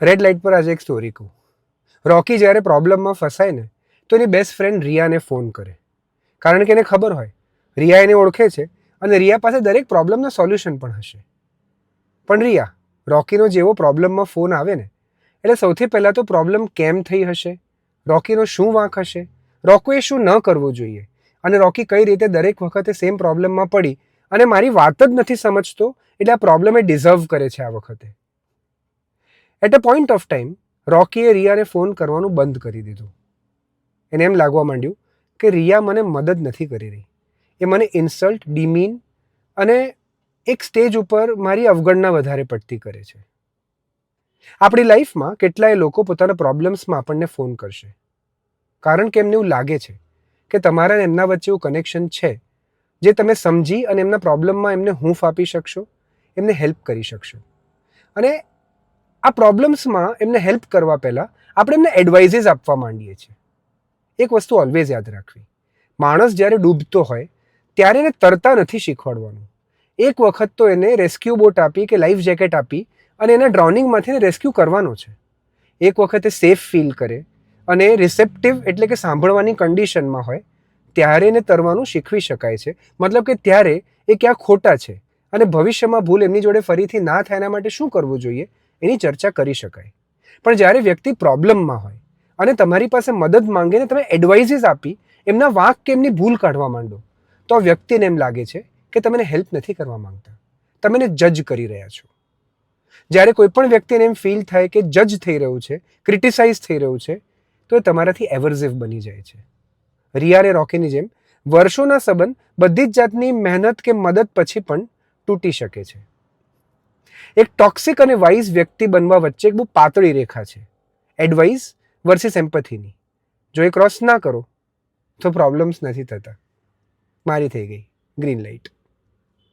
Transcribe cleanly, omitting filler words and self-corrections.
Red light પર આજે એક સ્ટોરી કહું. રોકી જ્યારે પ્રોબ્લેમમાં ફસાય ને તો એની બેસ્ટ ફ્રેન્ડ રિયાને ફોન કરે, કારણ કે એને ખબર હોય રિયા એને ઓળખે છે અને રિયા પાસે દરેક પ્રોબ્લેમનો સોલ્યુશન પણ હશે. પણ રિયા, રોકીનો જેવો પ્રોબ્લેમમાં ફોન આવે ને એટલે સૌથી પહેલાં તો પ્રોબ્લેમ કેમ થઈ હશે, રોકીનો શું વાંક હશે, રોકીએ શું ન કરવું જોઈએ અને રોકી કઈ રીતે દરેક વખતે સેમ પ્રોબ્લેમમાં પડી અને મારી વાત જ નથી સમજતો એટલે આ પ્રોબ્લેમ એ ડિઝર્વ કરે છે આ વખતે. At a point of time રોકીએ રિયાને ફોન કરવાનું બંધ કરી દીધું. એને એમ લાગવા માંડ્યું કે રિયા મને મદદ નથી કરી રહી, એ મને ઇન્સલ્ટ, ડિમીન અને એક સ્ટેજ ઉપર મારી અવગણના વધારે પડતી કરે છે. આપણી લાઈફમાં કેટલાય લોકો પોતાના પ્રોબ્લેમ્સમાં આપણને ફોન કરશે, કારણ કે એમને એવું લાગે છે કે તમારા એમના વચ્ચે એવું કનેક્શન છે જે તમે સમજી અને એમના પ્રોબ્લેમમાં એમને હૂંફ આપી શકશો, એમને હેલ્પ કરી શકશો. અને આ પ્રોબ્લેમ્સમાં એમને હેલ્પ કરવા પહેલાં આપણે એમને એડવાઇઝીસ આપવા માંડીએ છીએ. એક વસ્તુ ઓલવેઝ યાદ રાખવી, માણસ જ્યારે ડૂબતો હોય ત્યારે એને તરતા નથી શીખવાડવાનું. એક વખત તો એને રેસ્ક્યુ બોટ આપી કે લાઈફ જેકેટ આપી અને એના ડ્રોનિંગમાંથી એને રેસ્ક્યુ કરવાનો છે. એક વખતે સેફ ફીલ કરે અને રિસેપ્ટિવ એટલે કે સાંભળવાની કન્ડિશનમાં હોય ત્યારે એને તરવાનું શીખવી શકાય છે. મતલબ કે ત્યારે એ ક્યાં ખોટા છે અને ભવિષ્યમાં ભૂલ એમની જોડે ફરીથી ના થાય એના માટે શું કરવું જોઈએ એની ચર્ચા કરી શકાય. પણ જ્યારે વ્યક્તિ પ્રોબ્લેમમાં હોય અને તમારી પાસે મદદ માંગીને તમે એડવાઇઝીસ આપી એમના વાંક કે એમની ભૂલ કાઢવા માંડો તો આ વ્યક્તિને એમ લાગે છે કે તમે એને હેલ્પ નથી કરવા માંગતા, તમે એને જજ કરી રહ્યા છો. જ્યારે કોઈ પણ વ્યક્તિને એમ ફીલ થાય કે જજ થઈ રહ્યું છે, ક્રિટિસાઇઝ થઈ રહ્યું છે, તો એ તમારાથી એવર્ઝિવ બની જાય છે. રિયા અને રોકીની જેમ વર્ષોના સંબંધ બધી જ જાતની મહેનત કે મદદ પછી પણ તૂટી શકે છે. એક ટોક્સિક અને વાઇઝ વ્યક્તિ બનવા વચ્ચે એક બહુ પાતળી રેખા છે, એડવાઇસ વર્સિસ એમ્પથીની. જો એ ક્રોસ ના કરો તો પ્રોબ્લેમ્સ નથી થતા. મારી થઈ ગઈ ગ્રીન લાઇટ.